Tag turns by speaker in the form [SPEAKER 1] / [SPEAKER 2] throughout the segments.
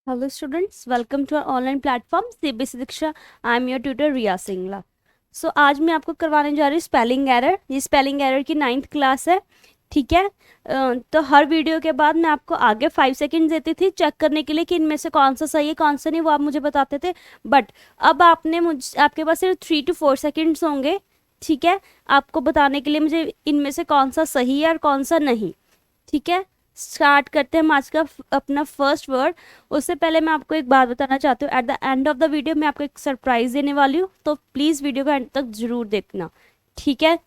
[SPEAKER 1] Hello students, welcome to our online platform CBSE Diksha. I am your tutor Riya Singla. आज मैं आपको करवाने जा रही हूँ स्पेलिंग एरर। ये स्पेलिंग एरर की 9th क्लास है, ठीक है। तो हर वीडियो के बाद मैं आपको आगे 5 सेकंड देती थी चेक करने के लिए कि इनमें से कौन सा सही है कौन सा नहीं, वो आप मुझे बताते थे। बट अब आपके पास सिर्फ 3 to 4 सेकेंड्स होंगे, ठीक है, आपको बताने के लिए मुझे इनमें से कौन सा सही है और कौन सा नहीं, ठीक है। स्टार्ट करते हैं हम आज का अपना फर्स्ट वर्ड। उससे पहले मैं आपको एक बात बताना चाहती हूँ, eight the end of the video मैं आपको एक सरप्राइज देने वाली हूँ, तो प्लीज़ वीडियो को एंड तक जरूर देखना, ठीक है।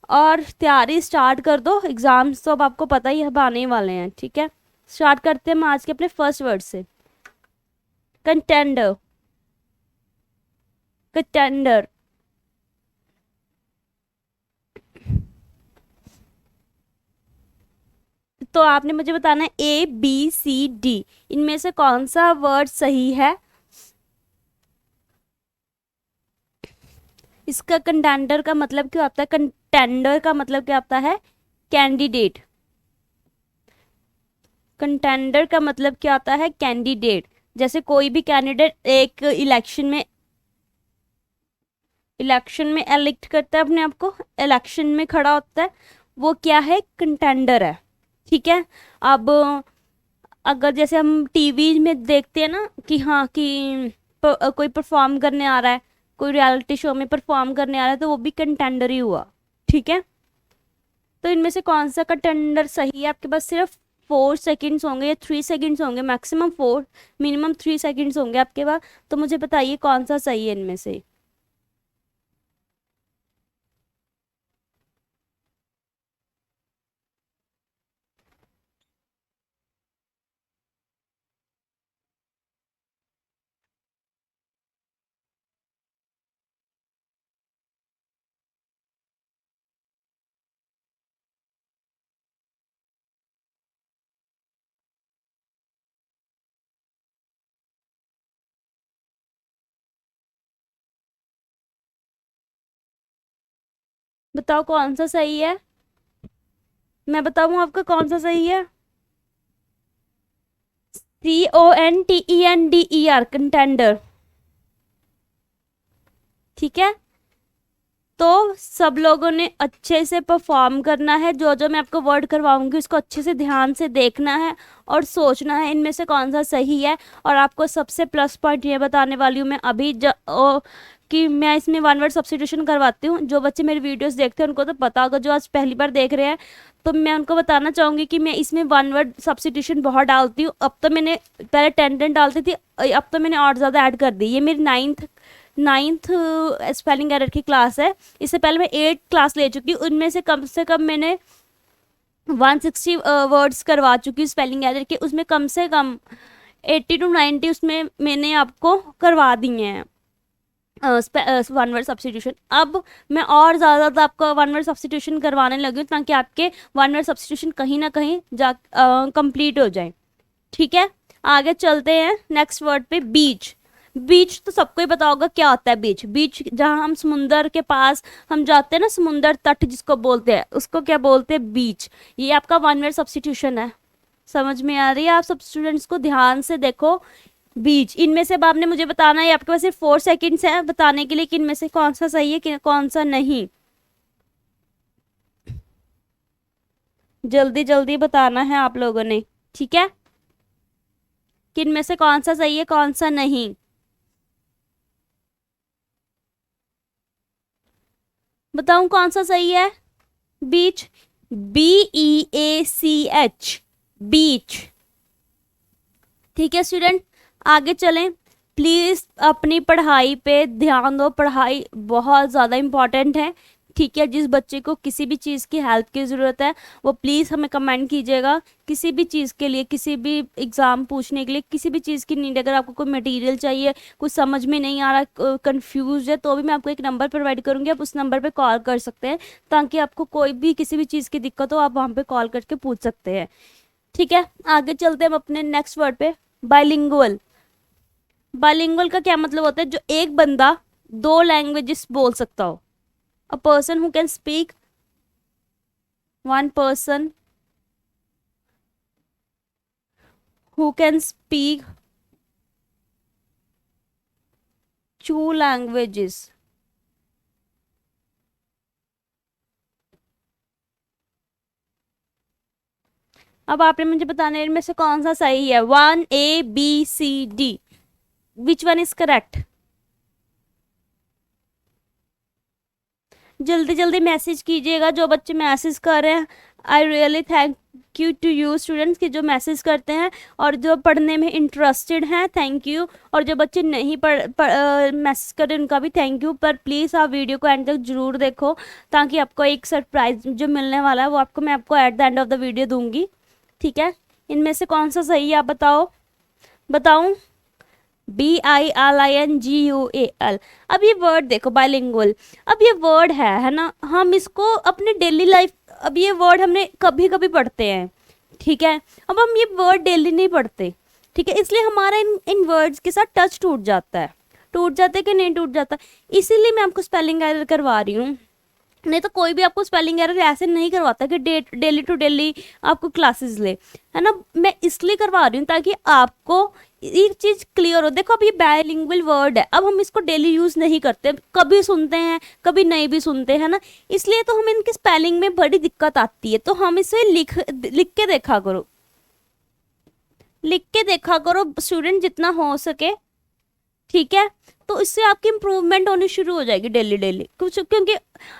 [SPEAKER 1] और तैयारी स्टार्ट कर दो, एग्जाम्स तो अब आपको पता ही अब आने वाले हैं, ठीक है। स्टार्ट करते हैं हम आज के अपने फर्स्ट वर्ड से। Contender, contender. तो आपने मुझे बताना है ABCD, इनमें से कौन सा वर्ड सही है। इसका कंटेंडर का मतलब क्या होता है? कंटेंडर का मतलब क्या होता है? कैंडिडेट। कंटेंडर का मतलब क्या होता है? कैंडिडेट। जैसे कोई भी कैंडिडेट एक इलेक्शन में इलेक्ट करता है अपने आप को, इलेक्शन में खड़ा होता है, वो क्या है? कंटेंडर है, ठीक है। अब अगर जैसे हम टीवी में देखते हैं ना कि हाँ कि कोई परफॉर्म करने आ रहा है, कोई रियलिटी शो में परफॉर्म करने आ रहा है, तो वो भी कंटेंडर ही हुआ, ठीक है। तो इनमें से कौन सा कंटेंडर सही है? आपके पास सिर्फ 4 सेकेंड्स होंगे या 3 सेकेंड्स होंगे, मैक्सिमम 4, मिनिमम 3 सेकेंड्स होंगे आपके पास। तो मुझे बताइए कौन सा सही है इनमें से। बताओ कौन सा सही है। मैं बताऊं आपका कौन सा सही है? CONTENDER, कंटेंडर, ठीक है। तो सब लोगों ने अच्छे से परफॉर्म करना है, जो जो मैं आपको वर्ड करवाऊंगी उसको अच्छे से ध्यान से देखना है और सोचना है इनमें से कौन सा सही है। और आपको सबसे प्लस पॉइंट ये बताने वाली हूँ मैं अभी कि मैं इसमें वन वर्ड सब्स्टिट्यूशन करवाती हूँ। जो बच्चे मेरी वीडियोस देखते हैं उनको तो पता होगा, जो आज पहली बार देख रहे हैं तो मैं उनको बताना चाहूँगी कि मैं इसमें वन वर्ड सब्स्टिट्यूशन बहुत डालती हूँ। अब तो मैंने पहले 10 डालती थी, अब तो मैंने और ज़्यादा ऐड कर दी। ये मेरी नाइन्थ स्पेलिंग एरर की क्लास है। इससे पहले मैं 8 क्लास ले चुकी हूँ, उनमें से कम मैंने 160 वर्ड्स करवा चुकी हूँ स्पेलिंग एरर के। उसमें कम से कम 80 to 90 उसमें मैंने आपको करवा दिए हैं वन वर्ड सब्स्टिट्यूशन। अब मैं और ज़्यादा आपको वन वर्ड सब्स्टिट्यूशन करवाने लगी हूँ ताकि आपके वन वर्ड सब्स्टिट्यूशन कहीं ना कहीं जा कंप्लीट हो जाए, ठीक है। आगे चलते हैं नेक्स्ट वर्ड पे, बीच। बीच तो सबको ही पता होगा क्या होता है। बीच, बीच जहाँ हम समुंदर के पास हम जाते हैं ना, समुंदर तट जिसको बोलते हैं, उसको क्या बोलते हैं? बीच। ये आपका वन वर्ड सब्स्टिट्यूशन है। समझ में आ रही है? आप सब स्टूडेंट्स को ध्यान से देखो। बीच, इनमें से अब आपने मुझे बताना है, आपके पास सिर्फ 4 सेकेंड्स है बताने के लिए कि इनमें से कौन सा सही है कि कौन सा नहीं। जल्दी जल्दी बताना है आप लोगों ने, ठीक है, कि इनमें से कौन सा सही है कौन सा नहीं। बताऊं कौन सा सही है? बीच, BEACH, बीच, ठीक है स्टूडेंट। आगे चलें, प्लीज़ अपनी पढ़ाई पे ध्यान दो, पढ़ाई बहुत ज़्यादा इम्पॉर्टेंट है, ठीक है। जिस बच्चे को किसी भी चीज़ की हेल्प की ज़रूरत है वो प्लीज़ हमें कमेंट कीजिएगा। किसी भी चीज़ के लिए, किसी भी एग्ज़ाम पूछने के लिए, किसी भी चीज़ की नीड, अगर आपको कोई मटेरियल चाहिए, कुछ समझ में नहीं आ रहा, कंफ्यूज है, तो भी मैं आपको एक नंबर प्रोवाइड करूँगी, आप उस नंबर पर कॉल कर सकते हैं ताकि आपको कोई भी किसी भी चीज़ की दिक्कत हो आप वहाँ पर कॉल करके पूछ सकते हैं, ठीक है। आगे चलते हैं हम अपने नेक्स्ट वर्ड पे, बाइलिंगुअल। बाइलिंगुअल का क्या मतलब होता है? जो एक बंदा 2 लैंग्वेजेस बोल सकता हो। A person who can speak, one person who can speak 2 languages। अब आपने मुझे बताना है इनमें से कौन सा सही है। 1 A B C D, which one is correct? जल्दी जल्दी मैसेज कीजिएगा जो बच्चे मैसेज कर रहे हैं। I really thank you to you students कि जो मैसेज करते हैं और जो पढ़ने में इंटरेस्टेड हैं, थैंक यू। और जो बच्चे नहीं मैसेज कर रहे उनका भी थैंक यू। पर प्लीज़ आप वीडियो को एंड तक जरूर देखो, ताकि आपको एक सरप्राइज जो मिलने वाला है वो आपको मैं आपको eight the end of the video दूंगी। ठीक है, इनमें से कौन सा सही है आप बताऊं? BILINGUAL। अब ये वर्ड देखो, बाइलिंगुअल। अब ये वर्ड है ना, हम इसको अपने डेली लाइफ, अब ये वर्ड हमने कभी कभी पढ़ते हैं, ठीक है। अब हम ये वर्ड डेली नहीं पढ़ते, ठीक है, इसलिए हमारा इन वर्ड्स के साथ टच टूट जाता है। टूट जाता है कि नहीं टूट जाता? इसीलिए मैं आपको स्पेलिंग एरर करवा रही हूँ। नहीं तो कोई भी आपको स्पेलिंग एरर ऐसे नहीं करवाता कि डेली टू डेली आपको क्लासेस ले, है ना। मैं इसलिए करवा रही हूँ ताकि आपको एक चीज क्लियर हो। देखो अब ये बायलिंगुअल वर्ड है, अब हम इसको डेली यूज नहीं करते, कभी सुनते हैं कभी नहीं भी सुनते हैं ना, इसलिए तो हमें इनके स्पेलिंग में बड़ी दिक्कत आती है। तो हम इसे लिख के देखा करो, लिख के देखा करो स्टूडेंट जितना हो सके, ठीक है। तो इससे आपकी इंप्रूवमेंट होनी शुरू हो जाएगी डेली डेली कुछ, क्योंकि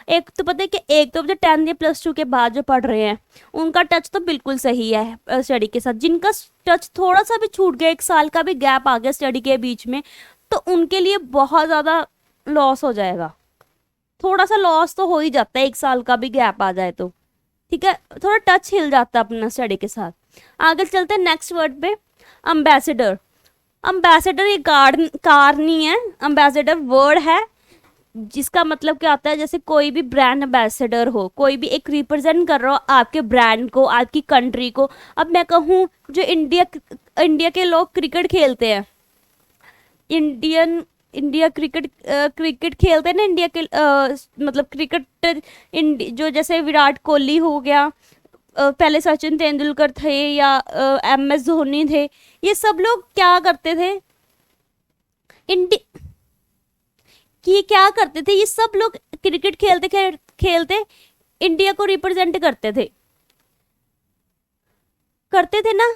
[SPEAKER 1] एक तो पता है कि एक तो जो 10th या +2 के बाद जो पढ़ रहे हैं उनका टच तो बिल्कुल सही है स्टडी के साथ। जिनका टच थोड़ा सा भी छूट गया, 1 साल का भी गैप आ गया स्टडी के बीच में, तो उनके लिए बहुत ज़्यादा लॉस हो जाएगा। थोड़ा सा लॉस तो हो ही जाता है, 1 साल का भी गैप आ जाए तो, ठीक है, थोड़ा टच हिल जाता है अपना स्टडी के साथ। आगे चलते हैं नेक्स्ट वर्ड पे, अम्बेसडर। अम्बेसडर ये कार नहीं है, अम्बेसडर वर्ड है जिसका मतलब क्या होता है, जैसे कोई भी ब्रांड एम्बेसडर हो, कोई भी एक रिप्रेजेंट कर रहा हो आपके ब्रांड को, आपकी कंट्री को। अब मैं कहूँ जो इंडिया के लोग क्रिकेट खेलते हैं, इंडिया क्रिकेट खेलते हैं ना, इंडिया के मतलब क्रिकेटर जो जैसे विराट कोहली हो गया, पहले सचिन तेंदुलकर थे या MS धोनी थे, ये सब लोग क्या करते थे, ये क्या करते थे, ये सब लोग क्रिकेट खेलते इंडिया को रिप्रेजेंट करते थे ना।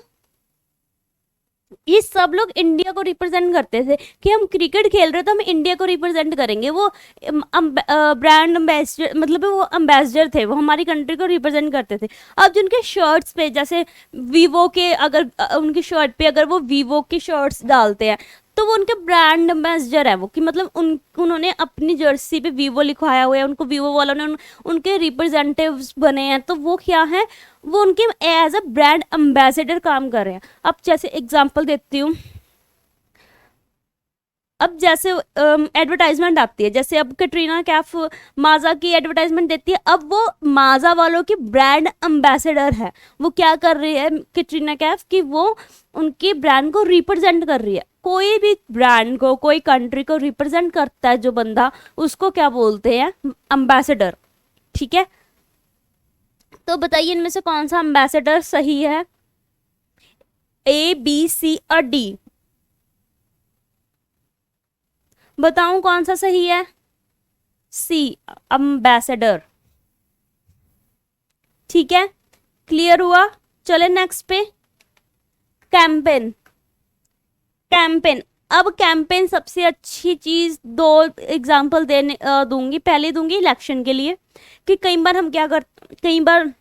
[SPEAKER 1] ये सब लोग इंडिया को रिप्रेजेंट करते थे कि हम क्रिकेट खेल रहे तो हम इंडिया को रिप्रेजेंट करेंगे। वो ब्रांड एम्बेसडर, मतलब वो एम्बेसडर थे, वो हमारी कंट्री को रिप्रेजेंट करते थे। अब जिनके शर्ट्स पे जैसे वीवो के, अगर उनकी शर्ट पे अगर वो वीवो की शर्ट्स डालते हैं तो वो उनके ब्रांड एम्बेसडर है वो, कि मतलब उन्होंने अपनी जर्सी पे वीवो लिखवाया हुआ है, उनको वीवो वालों ने उनके रिप्रेजेंटेटिव्स बने हैं, तो वो क्या है, वो उनके एज अ ब्रांड एम्बेसडर काम कर रहे हैं। अब जैसे एग्जांपल देती हूँ, अब जैसे एडवर्टाइजमेंट आती है, जैसे अब कैटरीना कैफ माजा की एडवर्टाइजमेंट देती है, अब वो माजा वालों की ब्रांड एम्बेसडर है। वो क्या कर रही है कैटरीना कैफ, कि वो उनकी ब्रांड को रिप्रेजेंट कर रही है। कोई भी ब्रांड को, कोई कंट्री को रिप्रेजेंट करता है जो बंदा, उसको क्या बोलते हैं, एम्बेसडर, ठीक है। तो बताइए इनमें से कौन सा एम्बेसडर सही है, A B C और D? बताऊं कौन सा सही है? C, एम्बेसडर, ठीक है, क्लियर हुआ। चले नेक्स्ट पे, कैंपेन। कैंपेन, अब कैंपेन सबसे अच्छी चीज, 2 एग्जांपल देने दूंगी। पहले दूंगी इलेक्शन के लिए, कि कई बार हम क्या कर, कई बार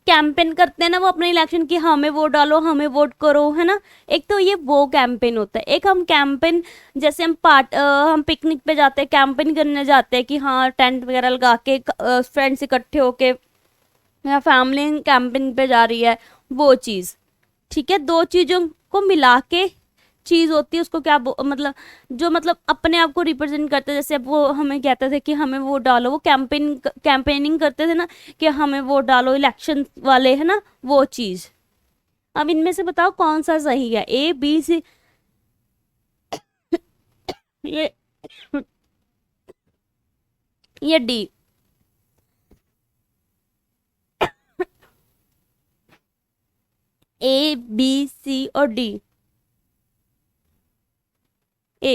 [SPEAKER 1] कैंपेन करते हैं ना वो अपने इलेक्शन की, हमें वोट डालो, हमें वोट करो, है ना। एक तो ये वो कैंपेन होता है, एक हम कैंपेन जैसे हम पिकनिक पे जाते हैं, कैंपेन करने जाते हैं कि हाँ टेंट वगैरह लगा के फ्रेंड्स इकट्ठे होके, या फैमिली कैंपेन पे जा रही है, वो चीज़, ठीक है। 2 चीज़ों को मिला के चीज़ होती है, उसको क्या मतलब जो मतलब अपने आप को रिप्रेजेंट करते, जैसे अब वो हमें कहते थे कि हमें वोट डालो, वो कैंपेनिंग करते थे ना कि हमें वोट डालो, इलेक्शन वाले, है ना, वो चीज़। अब इनमें से बताओ कौन सा सही है, A B C, ये ये D? A B C और D? A,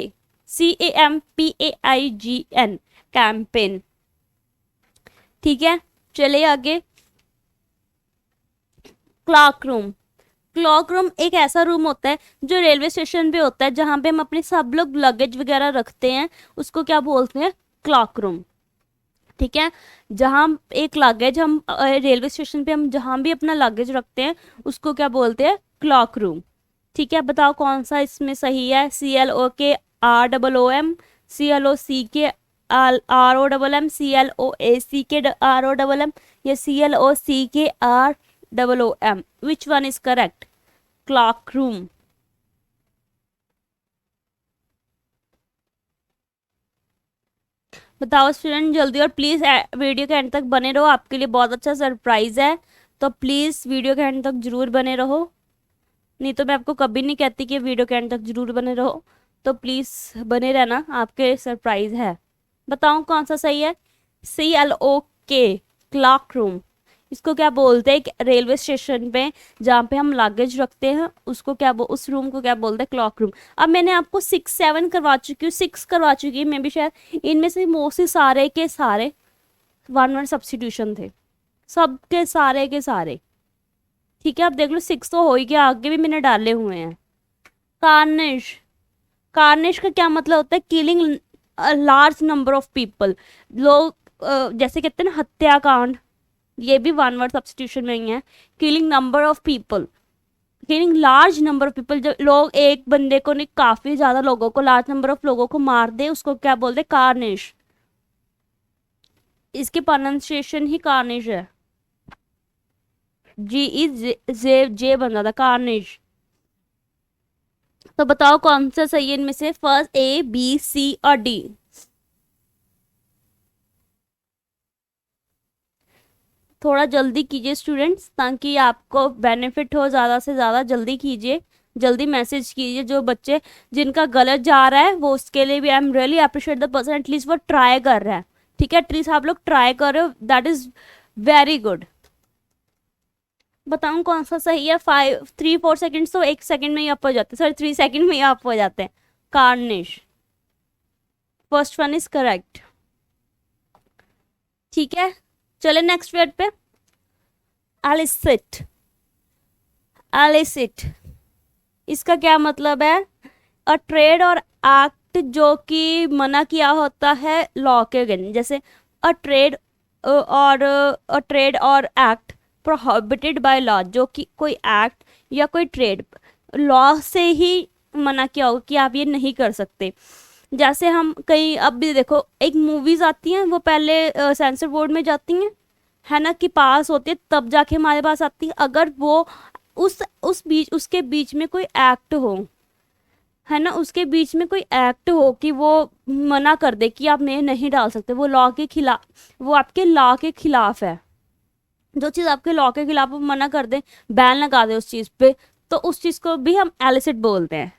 [SPEAKER 1] CAMPAIGN, campaign. ठीक है, चलिए आगे। Clock room. क्लॉक रूम एक ऐसा रूम होता है जो रेलवे स्टेशन पे होता है, जहाँ पे हम अपने सब लोग लगेज वगैरह रखते हैं, उसको क्या बोलते हैं? Clock room. ठीक है, जहाँ एक लगेज हम रेलवे स्टेशन पे हम जहाँ भी अपना लगेज रखते हैं उसको क्या बोलते हैं? Clock room. ठीक है, बताओ कौन सा इसमें सही है? CLOKROOM, CLOCKROMM, CLOACKROMM या CLOCKROOM? Which one is correct? Clock room. बताओ स्टूडेंट जल्दी, और प्लीज वीडियो के एंड तक बने रहो, आपके लिए बहुत अच्छा सरप्राइज है, तो प्लीज वीडियो के एंड तक जरूर बने रहो। नहीं तो मैं आपको कभी नहीं कहती कि वीडियो के एंड तक जरूर बने रहो, तो प्लीज बने रहना, आपके सरप्राइज है। बताओ कौन सा सही है? CLOK, clock room. इसको क्या बोलते हैं? एक रेलवे स्टेशन पे जहाँ पे हम लगेज रखते हैं उसको क्या उस रूम को क्या बोलते हैं? Clock room. अब मैंने आपको 6 7 करवा चुकी हूँ, 6 करवा चुकी है मैं भी शायद। इनमें से मोस्टली सारे के सारे 1 1 सब्स्टिट्यूशन थे, सबके सारे के सारे। ठीक है, अब देख लो 6 तो हो ही गया, आगे भी मैंने डाले हुए हैं। कार्निश। कार्निश का क्या मतलब होता है? Killing large number of people. लोग जैसे कहते हैं ना हत्याकांड, ये भी 1 वर्ड सब्स्टिट्यूशन में ही है। Killing number of people, killing large number of people, जब लोग एक बंदे को नहीं काफी ज्यादा लोगों को, लार्ज नंबर ऑफ लोगों को मार दे, उसको क्या बोलते? कार्निश। इसकी प्रोनाउंसिएशन ही कार्निश है, G बन जाता, कार्निश। तो बताओ कौन सा सही है इनमें से? फर्स्ट A, B, C और D। थोड़ा जल्दी कीजिए स्टूडेंट्स, ताकि आपको बेनिफिट हो, ज़्यादा से ज़्यादा जल्दी कीजिए, जल्दी मैसेज कीजिए। जो बच्चे जिनका गलत जा रहा है वो, उसके लिए भी I am really appreciate the person, at least वो ट्राई कर रहा है। ठीक है, एटलीस्ट आप लोग ट्राई कर रहे हो, दैट इज वेरी गुड। बताऊँ कौन सा सही है? 3 4 सेकेंड्स तो 1 सेकेंड में ही अप हो जाते हैं, सॉरी 3 सेकेंड में ही अप हो जाते हैं। Cornish, first one is correct. ठीक है, चले नेक्स्ट वर्ड पे। एलिसिट। एलिसिट, इसका क्या मतलब है? अ ट्रेड और एक्ट जो कि मना किया होता है लॉ के अगेंस्ट, जैसे अ ट्रेड और एक्ट प्रोहिबिटेड बाय लॉ, जो कि कोई एक्ट या कोई ट्रेड लॉ से ही मना किया होगा कि आप ये नहीं कर सकते। जैसे हम कहीं, अब भी देखो एक मूवीज आती हैं, वो पहले सेंसर बोर्ड में जाती हैं, है ना, कि पास होती है तब जाके हमारे पास आती है। अगर वो उसके बीच में कोई एक्ट हो, है ना, उसके बीच में कोई एक्ट हो कि वो मना कर दे कि आप नहीं डाल सकते, वो लॉ के खिलाफ, वो आपके लॉ के खिलाफ है, जो चीज़ आपके लॉ के खिलाफ वो मना कर दे, बैन लगा दे उस चीज़ पे, तो उस चीज़ को भी हम एलिसिट बोलते हैं।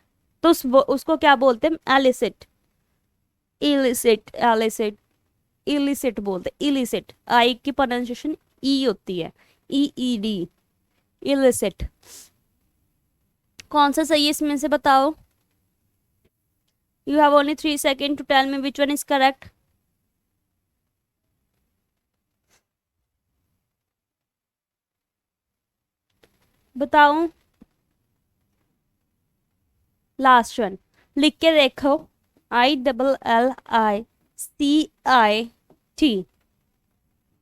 [SPEAKER 1] तो उसको क्या बोलते हैं? एलिसिट। इलिसिट, एलिसिट, इलिसिट बोलते हैं। इलिसिट, आई की प्रोनाउंसिएशन ई होती है, EED, इलिसिट। कौन सा सही है इसमें से बताओ? You have only 3 second to tell me which one is correct. बताओ, लास्ट वन लिख के देखो। ILLICIT,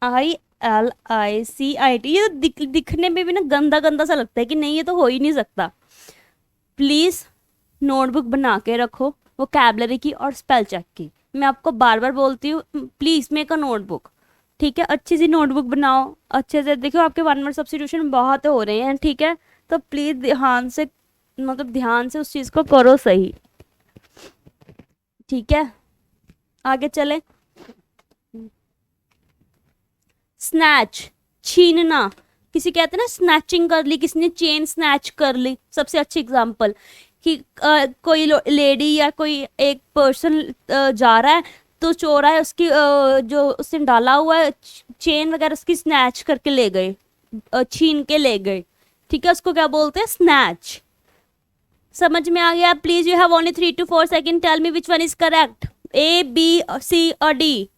[SPEAKER 1] ILICIT। ये तो दिखने में भी ना गंदा गंदा सा लगता है कि नहीं ये तो हो ही नहीं सकता। प्लीज नोटबुक बना के रखो, वोकैबलरी की और स्पेल चेक की। मैं आपको बार बार बोलती हूँ, प्लीज मेक अ नोटबुक। ठीक है, अच्छी सी नोटबुक बनाओ, अच्छे से देखो, आपके 1 वर्ड सब्स्टिट्यूशन बहुत हो रहे हैं। ठीक है, तो प्लीज ध्यान से, मतलब ध्यान से उस चीज को करो सही। ठीक है, आगे चले। स्नैच, छीनना। किसी कहते हैं ना स्नैचिंग कर ली, किसी ने चेन स्नैच कर ली, सबसे अच्छी एग्जांपल कि कोई लेडी या कोई एक पर्सन जा रहा है, तो चोर है उसकी जो उसने डाला हुआ है चेन वगैरह, उसकी स्नैच करके ले गए, छीन के ले गए। ठीक है, उसको क्या बोलते हैं? स्नैच। समझ में आ गया? Please you have only 3 to 4 seconds, tell me which one is correct, A B C और D.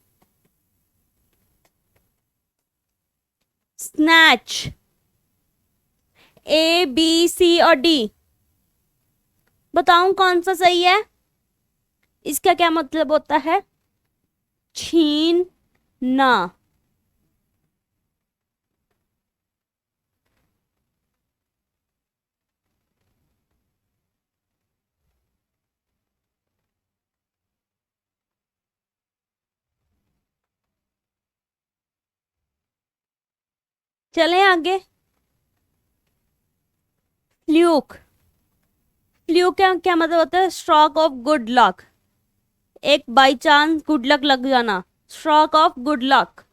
[SPEAKER 1] Snatch, A B C और डी, बताऊं कौन सा सही है? इसका क्या मतलब होता है? छीन ना। चलें आगे। फ्लूक, फ्लूक क्या क्या मतलब होता है? स्ट्रोक ऑफ गुड लक, एक बाई चांस गुड लक लग जाना, स्ट्रोक ऑफ गुड लक।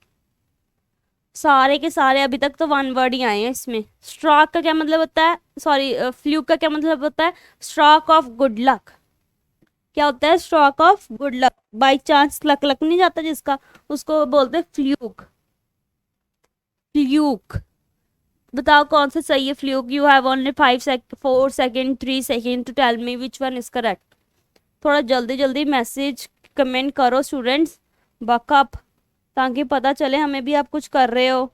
[SPEAKER 1] सारे के सारे अभी तक तो वन वर्ड ही आए हैं इसमें। स्ट्रोक का क्या मतलब होता है? सॉरी, फ्लूक का क्या मतलब होता है? Stroke of good luck. क्या होता है? Stroke of good luck, by chance luck luck नहीं जाता जिसका, उसको बोलते हैं फ्लूक। फ्लूक, बताओ कौन सा सही है? Fluke, you have only 4 seconds 3 seconds to tell me which one is correct. थोड़ा जल्दी जल्दी मैसेज कमेंट करो स्टूडेंट्स, बकअप, ताकि पता चले हमें भी आप कुछ कर रहे हो।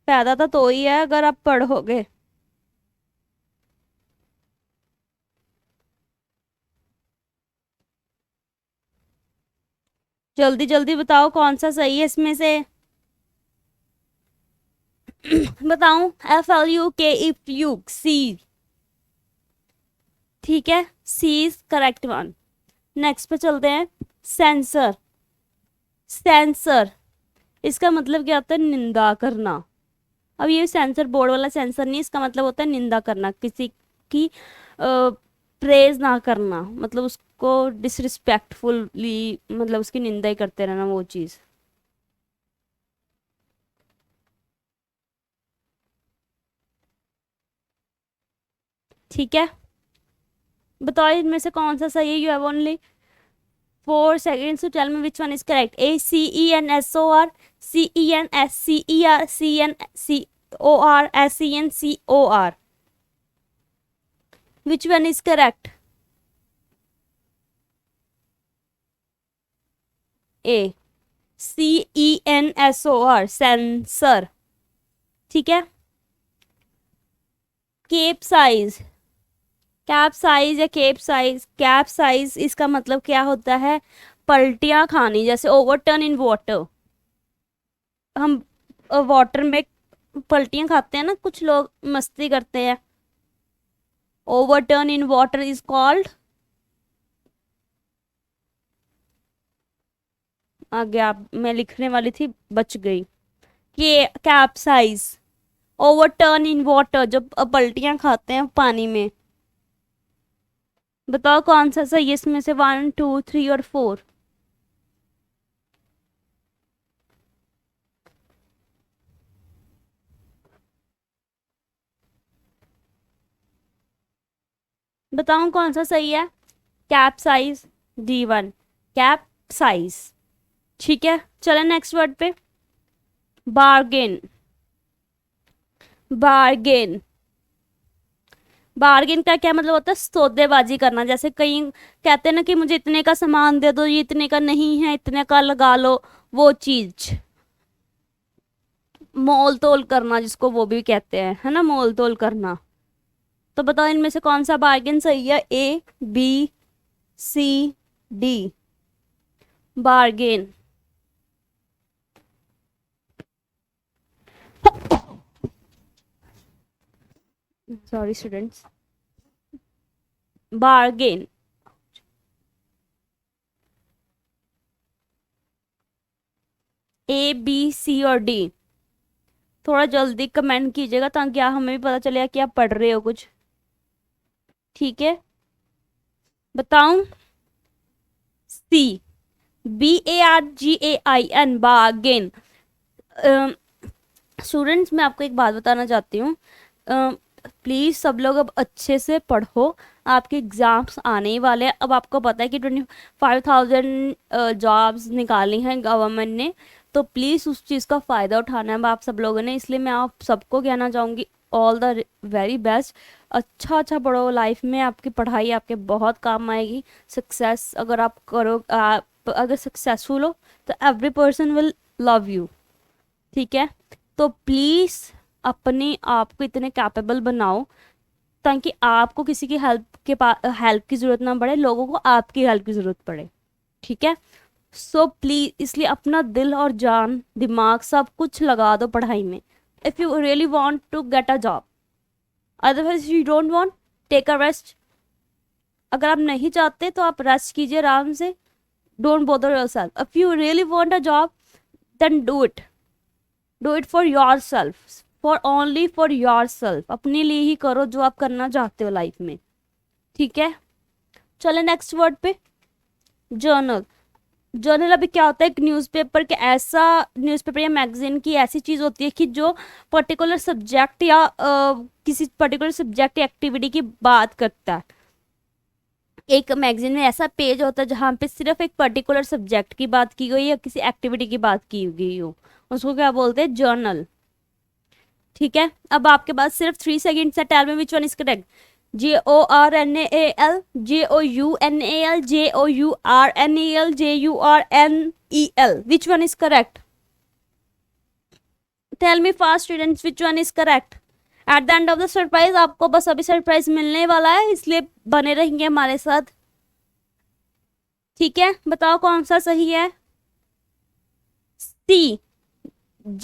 [SPEAKER 1] फायदा तो ही है अगर आप पढ़ोगे। जल्दी जल्दी बताओ कौन सा सही है इसमें से। बताऊं? FLUK, फ्लूक, सी। ठीक है, सी इज करेक्ट वन। नेक्स्ट पे चलते हैं। सेंसर, सेंसर इसका मतलब क्या होता है? निंदा करना। अब ये सेंसर बोर्ड वाला सेंसर नहीं, इसका मतलब होता है निंदा करना, किसी की प्रेज ना करना, मतलब उसको डिसरिस्पेक्टफुली, मतलब उसकी निंदा ही करते रहना वो चीज़। ठीक है, बताओ इनमें से कौन सा सही है? You have only 4 seconds to tell me which one is correct. ACENSOR, CENSCER, CNCOR, SENCOR, which one is correct? A, CENSOR, sensor. ठीक है। केप साइज, कैप साइज या केप साइज, कैप साइज इसका मतलब क्या होता है? पलटियां खानी, जैसे ओवरटर्न इन वाटर। हम वाटर में पलटियां खाते हैं ना, कुछ लोग मस्ती करते हैं। Overturn in water is called, आगे आप, मैं लिखने वाली थी बच गई, कि कैप्साइज, ओवरटर्न इन वाटर, जब पलटियां खाते हैं पानी में। बताओ कौन सा सही है इसमें से? 1 2 3 और 4। बताऊं कौन सा सही है? Capsize, D1, cap size. ठीक है, चलो नेक्स्ट वर्ड पे। बार्गेन, बार्गेन, बार्गेन का क्या मतलब होता है? सौदेबाजी करना। जैसे कई कहते हैं ना कि मुझे इतने का सामान दे दो, ये इतने का नहीं है, इतने का लगा लो, वो चीज। मोल तोल करना जिसको वो भी कहते हैं, है ना, मोल तोल करना। तो बताओ इनमें से कौन सा बार्गेन सही है? ABCD, bargain. Sorry students, bargain. A B C और D, थोड़ा जल्दी कमेंट कीजिएगा ताकि हमें भी पता चलेगा कि आप पढ़ रहे हो कुछ। ठीक है, बताऊं? C, BARGAIN, bargain. स्टूडेंट्स मैं आपको एक बात बताना चाहती हूँ, प्लीज़ सब लोग अब अच्छे से पढ़ो, आपके एग्ज़ाम्स आने ही वाले हैं। अब आपको पता है कि 25,000 जॉब्स निकाली हैं गवर्नमेंट ने, तो प्लीज़ उस चीज़ का फ़ायदा उठाना है अब आप सब लोगों ने। इसलिए मैं आप सबको कहना चाहूँगी, ऑल द वेरी बेस्ट। अच्छा पढ़ो, लाइफ में आपकी पढ़ाई आपके बहुत काम आएगी। सक्सेस अगर आप करो, आप अगर सक्सेसफुल हो तो every person will love you. ठीक है, तो प्लीज़ अपने आप को इतने कैपेबल बनाओ ताकि आपको किसी की हेल्प की ज़रूरत ना पड़े, लोगों को आपकी हेल्प की ज़रूरत पड़े। ठीक है, सो प्लीज इसलिए अपना दिल और जान दिमाग सब कुछ लगा दो पढ़ाई में, if you really want to get a job. Otherwise you don't want, take a rest. अगर आप नहीं चाहते तो आप रेस्ट कीजिए आराम से, don't bother yourself. If you really want a job then do it for yourself, for only for yourself. अपने लिए ही करो जो आप करना चाहते हो लाइफ में। ठीक है, चले नेक्स्ट वर्ड पे, जर्नल। जर्नल अभी क्या होता है, एक न्यूज़पेपर के ऐसा, न्यूज़पेपर या मैगजीन की ऐसी चीज़ होती है कि जो पर्टिकुलर सब्जेक्ट या किसी पर्टिकुलर सब्जेक्ट या एक्टिविटी की बात करता है। एक मैगजीन में ऐसा पेज होता है जहाँ पे सिर्फ एक पर्टिकुलर सब्जेक्ट की बात की गई या किसी एक्टिविटी की बात की गई हो, उसको क्या बोलते हैं, जर्नल। ठीक है, अब आपके पास सिर्फ 3 सेकेंड्स है, tell me which one is correct. JORNAL, JOUNAL, JOURNAL, JURNEL, which one is correct? Tell me fast students, which one is correct? At the end of the surprise आपको बस अभी सरप्राइज मिलने वाला है, इसलिए बने रहेंगे हमारे साथ। ठीक है, बताओ कौन सा सही है। C,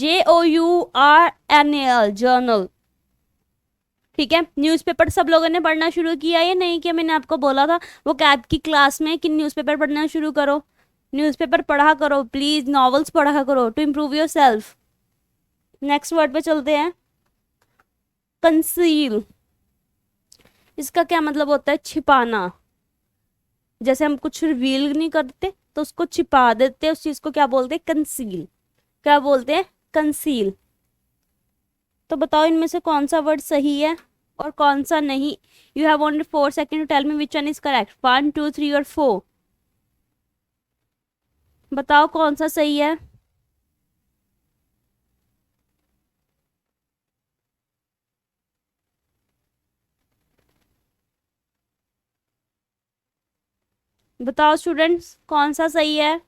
[SPEAKER 1] JOURNAL, journal. ठीक है, न्यूज़पेपर सब लोगों ने पढ़ना शुरू किया या नहीं, कि मैंने आपको बोला था वो कैब की क्लास में कि न्यूज़पेपर पढ़ना शुरू करो। न्यूज़पेपर पढ़ा करो प्लीज, नॉवेल्स पढ़ा करो to improve yourself. Next word पे चलते हैं, कंसील। इसका क्या मतलब होता है, छिपाना। जैसे हम कुछ रिवील नहीं करते तो उसको छिपा देते हैं, उस चीज को क्या बोलते हैं, कंसील। क्या बोलते हैं, कंसील। तो बताओ इनमें से कौन सा वर्ड सही है और कौन सा नहीं। You have only 4 second to tell me which one is correct, 1 2 3 और 4। बताओ कौन सा सही है। बताओ स्टूडेंट्स कौन सा सही है।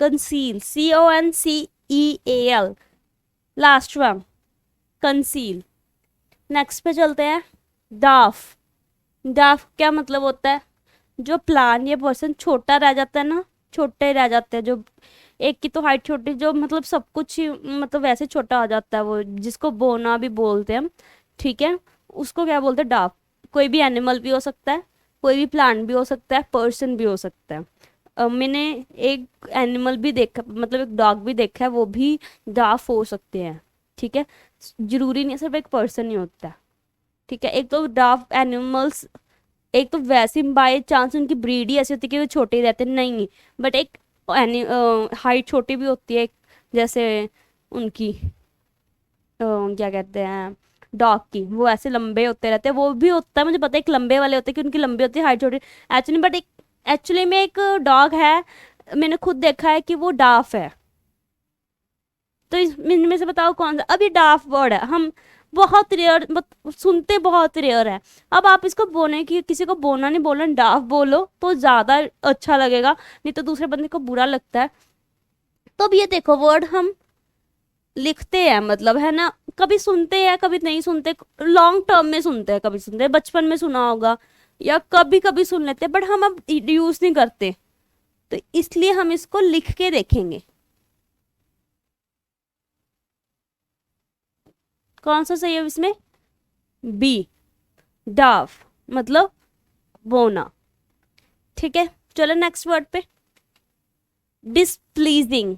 [SPEAKER 1] Conceal, CONCEAL, last one, conceal. Next पे चलते हैं, डाफ। डाफ क्या मतलब होता है, जो प्लान या पर्सन छोटा रह जाता है ना, छोटे रह जाते हैं, जो एक की तो हाइट छोटी, जो मतलब सब कुछ ही मतलब वैसे छोटा हो जाता है, वो जिसको बोना भी बोलते हैं हम। ठीक है, उसको क्या बोलते हैं, डाफ। कोई भी एनिमल भी हो सकता है, कोई भी प्लांट भी हो सकता है, पर्सन भी हो सकता है। मैंने एक एनिमल भी देखा, मतलब एक डॉग भी देखा है, वो भी डाफ हो सकते हैं। ठीक है, जरूरी नहीं सिर्फ एक पर्सन ही होता है। ठीक है, एक तो डाफ एनिमल्स, एक तो वैसे बाय चांस उनकी ब्रीड ही ऐसी होती है कि वो छोटे ही रहते हैं, नहीं, बट एक हाइट छोटी भी होती है, जैसे उनकी क्या कहते हैं, डॉग की, वो ऐसे लंबे होते रहते हैं, वो भी होता है, मुझे पता है एक लंबे वाले होते हैं कि उनकी लंबी होती है, हाइट छोटी एक्चुअली, बट एक एक्चुअली में एक डॉग है, मैंने खुद देखा है कि वो डाफ है। तो इनमें से बताओ कौन सा, अभी डाफ वर्ड है, हम बहुत रेयर सुनते, बहुत रेयर है। अब आप इसको बोलने की, किसी को बोलना नहीं, बोलना डाफ बोलो तो ज्यादा अच्छा लगेगा, नहीं तो दूसरे बंदे को बुरा लगता है। तो अब ये देखो वर्ड हम लिखते हैं, मतलब है ना, कभी सुनते हैं कभी नहीं सुनते, लॉन्ग टर्म में सुनते हैं, कभी सुनते हैं, बचपन में सुना होगा या कभी कभी सुन लेते हैं, बट हम अब यूज नहीं करते, तो इसलिए हम इसको लिख के देखेंगे। कौन सा सही है इसमें, बी, डाफ मतलब बोना। ठीक है, चलो नेक्स्ट वर्ड पे, डिसप्लीजिंग,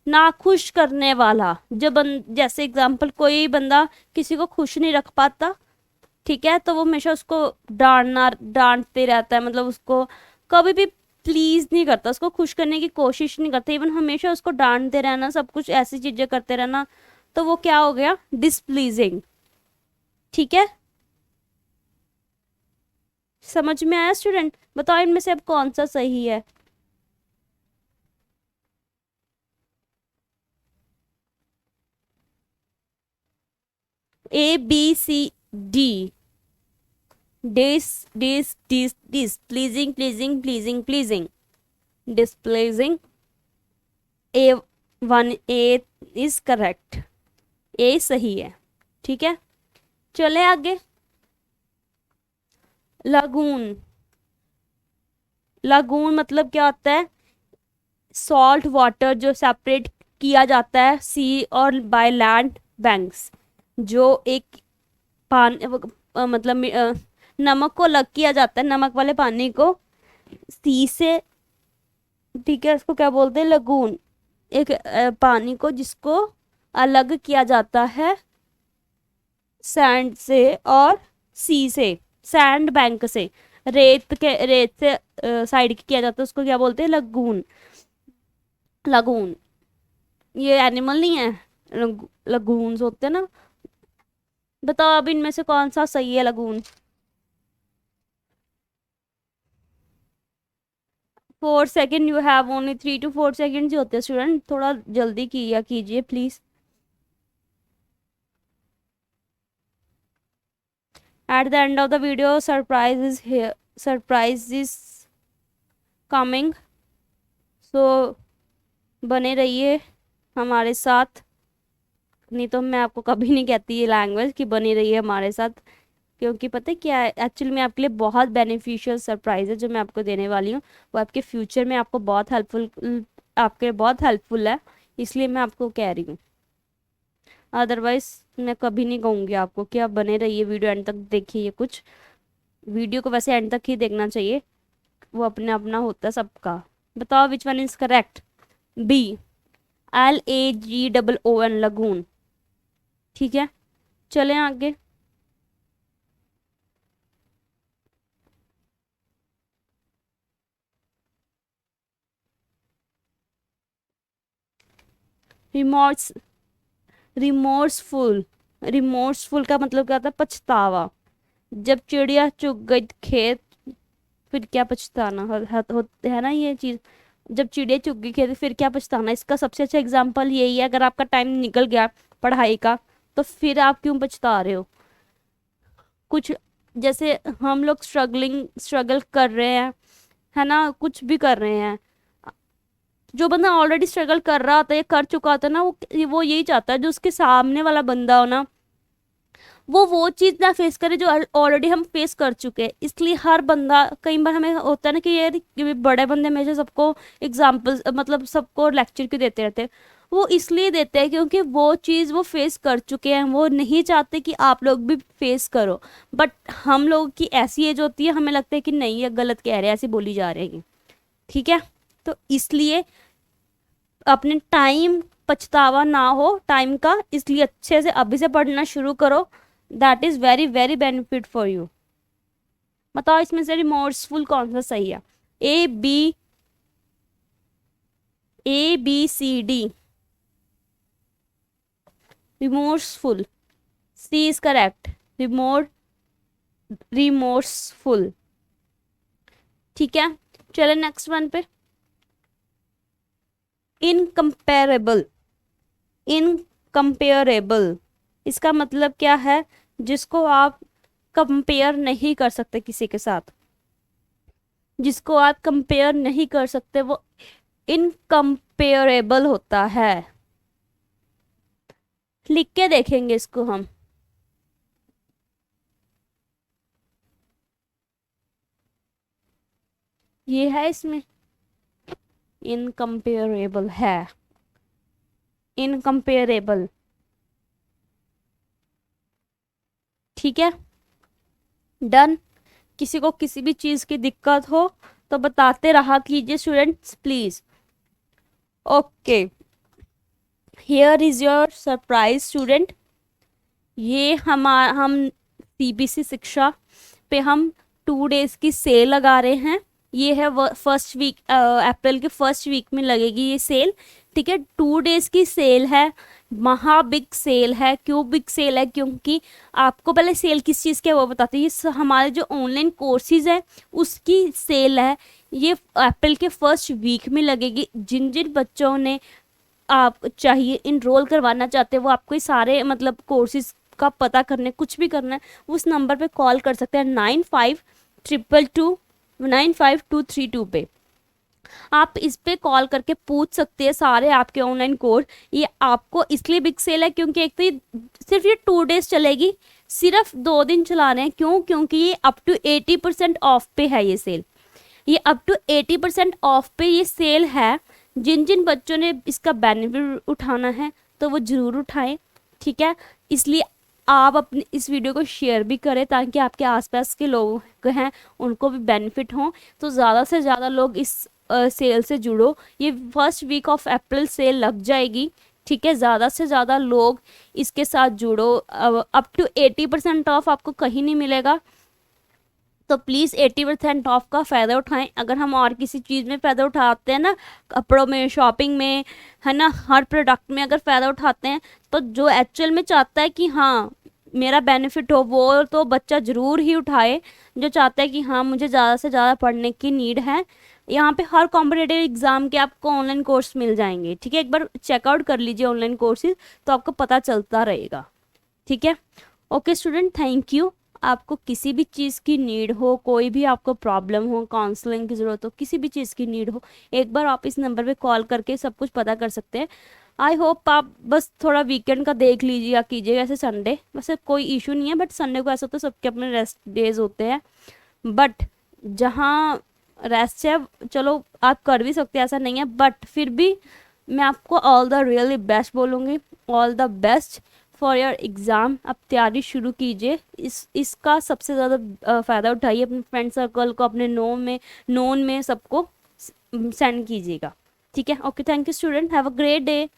[SPEAKER 1] नाखुश करने वाला। जब जैसे एग्जाम्पल, कोई बंदा किसी को खुश नहीं रख पाता, ठीक है, तो वो हमेशा उसको डांटते रहता है, मतलब उसको कभी भी प्लीज नहीं करता, उसको खुश करने की कोशिश नहीं करता, इवन हमेशा उसको डांटते रहना, सब कुछ ऐसी चीजें करते रहना, तो वो क्या हो गया, डिसप्लीजिंग। ठीक है, समझ में आया स्टूडेंट, बताओ इनमें से अब कौन सा सही है। A B C D. Pleasing, pleasing, pleasing, pleasing. Displeasing. A is correct. A सही है, ठीक है। चले आगे। लागून। लागून मतलब क्या होता है? सॉल्ट वाटर जो सेपरेट किया जाता है सी और बाय लैंड बैंक्स, जो एक मतलब नमक को अलग किया जाता है, नमक वाले पानी को सी से, ठीक है, उसको क्या बोलते हैं? लगून। एक पानी को जिसको अलग किया जाता है सैंड से और सी से, सैंड बैंक से, रेत से साइड किया जाता है, उसको क्या बोलते हैं? लगून। लगून ये एनिमल नहीं है, लगून्स होते हैं ना। बताओ अब इनमें से कौन सा सही है? Lagoon. 4 second, you have only 3 to 4 seconds ही होते हैं स्टूडेंट, थोड़ा जल्दी किया कीजिए please. At the end of the video surprise is coming, so बने रहिए हमारे साथ। नहीं तो मैं आपको कभी नहीं कहती ये लैंग्वेज कि बने रहिए हमारे साथ, क्योंकि पता है क्या है, एक्चुअली में आपके लिए बहुत बेनिफिशियल सरप्राइज है जो मैं आपको देने वाली हूँ। वो आपके फ्यूचर में आपको बहुत हेल्पफुल, आपके लिए बहुत हेल्पफुल है, इसलिए मैं आपको कह रही हूँ। अदरवाइज मैं कभी नहीं कहूँगी आपको कि आप बने रहिए, वीडियो एंड तक देखिए। कुछ वीडियो को वैसे एंड तक ही देखना चाहिए, वो अपने अपना होता है सबका। बताओ which one is correct? B, LAGOON, lagoon. ठीक है, चलें आगे। Remorse, remorseful. रिमोर्सफुल का मतलब क्या होता है? पछतावा। जब चिड़िया चुग गई खेत, फिर क्या पछताना है ना ये चीज। जब चिड़िया चुग गई खेत फिर क्या पछताना, इसका सबसे अच्छा एग्जाम्पल यही है। अगर आपका टाइम निकल गया पढ़ाई का, तो फिर आप क्यों पछता रहे हो? कुछ जैसे हम लोग स्ट्रगल कर रहे हैं, है ना, कुछ भी कर रहे हैं। जो बंदा ऑलरेडी स्ट्रगल कर रहा होता है, कर चुका होता है ना, वो यही चाहता है जो उसके सामने वाला बंदा हो ना, वो चीज ना फेस करे जो ऑलरेडी हम फेस कर चुके हैं। इसलिए हर बंदा, कई बार हमें होता है ना कि ये बड़े बंदे हमेशा सबको एग्जाम्पल्स, मतलब सबको लेक्चर क्यों देते रहते हैं? वो इसलिए देते हैं क्योंकि वो चीज़ वो फेस कर चुके हैं, वो नहीं चाहते कि आप लोग भी फेस करो। बट हम लोग की ऐसी एज होती है, हमें लगता है कि नहीं ये गलत कह रहे हैं, ऐसे बोली जा रही है, ठीक है। तो इसलिए अपने टाइम पछतावा ना हो टाइम का, इसलिए अच्छे से अभी से पढ़ना शुरू करो। That is very very benefit for you. बताओ इसमें से रिमोर्सफुल कौन सा सही है? A B C D. Remorseful, C is correct. Remorseful, ठीक है। चलो नेक्स्ट वन पे। इनकम्पेरेबल। इनकम्पेरेबल इसका मतलब क्या है? जिसको आप कंपेयर नहीं कर सकते किसी के साथ, जिसको आप कंपेयर नहीं कर सकते, वो इनकम्पेरेबल होता है। लिख के देखेंगे इसको हम। ये है इसमें, इनकम्पेरेबल है, इनकम्पेरेबल, ठीक है, डन। किसी को किसी भी चीज की दिक्कत हो तो बताते रहा कीजिए students please. Okay, here is your surprise student. ये हम सीबीएसई शिक्षा पे हम 2 डेज की सेल लगा रहे हैं। ये है फर्स्ट वीक, अप्रैल के फर्स्ट वीक में लगेगी ये सेल, ठीक है। 2 डेज की सेल है, महा बिग सेल है। क्यों बिग सेल है? क्योंकि आपको पहले सेल किस चीज़ की है वो बताते हैं। ये हमारे जो ऑनलाइन कोर्सेज है उसकी सेल है। ये अप्रैल के फर्स्ट वीक में लगेगी। जिन जिन बच्चों ने आप चाहिए इनरोल करवाना चाहते हैं, वो आपको ये सारे मतलब कोर्सेज का पता करने कुछ भी करना है, उस नंबर पे कॉल कर सकते हैं 9522 पे। आप इस पे कॉल करके पूछ सकते हैं सारे आपके ऑनलाइन कोर्स। ये आपको इसलिए बिग सेल है क्योंकि एक तो ये सिर्फ ये 2 डेज चलेगी, सिर्फ 2 दिन चला रहे हैं। क्यों? क्योंकि ये अप टू 80% ऑफ पे है ये सेल। ये अप टू 80% ऑफ पे ये सेल है। जिन जिन बच्चों ने इसका बेनिफिट उठाना है तो वो ज़रूर उठाएं, ठीक है। इसलिए आप अपने इस वीडियो को शेयर भी करें ताकि आपके आसपास के लोग हैं उनको भी बेनिफिट हो। तो ज़्यादा से ज़्यादा लोग इस सेल से जुड़ो। ये first week of April sale लग जाएगी, ठीक है। ज़्यादा से ज़्यादा लोग इसके साथ जुड़ो। अप टू 80% ऑफ आपको कहीं नहीं मिलेगा, तो प्लीज़ 80% ऑफ का फ़ायदा उठाएं। अगर हम और किसी चीज़ में फ़ायदा उठाते हैं ना, कपड़ों में, शॉपिंग में, है ना, हर प्रोडक्ट में अगर फ़ायदा उठाते हैं, तो जो एक्चुअल में चाहता है कि हाँ मेरा बेनिफिट हो वो तो बच्चा ज़रूर ही उठाए। जो चाहता है कि हाँ मुझे ज़्यादा से ज़्यादा पढ़ने की नीड है, यहाँ पे हर कॉम्पिटेटिव एग्ज़ाम के आपको ऑनलाइन कोर्स मिल जाएंगे, ठीक है। एक बार चेकआउट कर लीजिए ऑनलाइन कोर्सेज, तो आपको पता चलता रहेगा, ठीक है। Okay student, thank you. आपको किसी भी चीज़ की नीड हो, कोई भी आपको प्रॉब्लम हो, काउंसलिंग की ज़रूरत हो, किसी भी चीज़ की नीड हो, एक बार आप इस नंबर पे कॉल करके सब कुछ पता कर सकते हैं। आई होप आप बस थोड़ा वीकेंड का देख लीजिएगा, कीजिएगा। ऐसे संडे वैसे कोई इशू नहीं है, बट संडे को ऐसा तो सबके अपने रेस्ट डेज होते हैं, बट जहाँ रेस्ट है चलो आप कर भी सकते हैं, ऐसा नहीं है। बट फिर भी मैं आपको ऑल द रियली बेस्ट बोलूँगी, all the best for your exam. अब तैयारी शुरू कीजिए, इसका सबसे ज़्यादा फ़ायदा उठाइए। अपने फ्रेंड सर्कल को, अपने नोन में सबको सेंड कीजिएगा, ठीक है। Okay, thank you student, have a great day.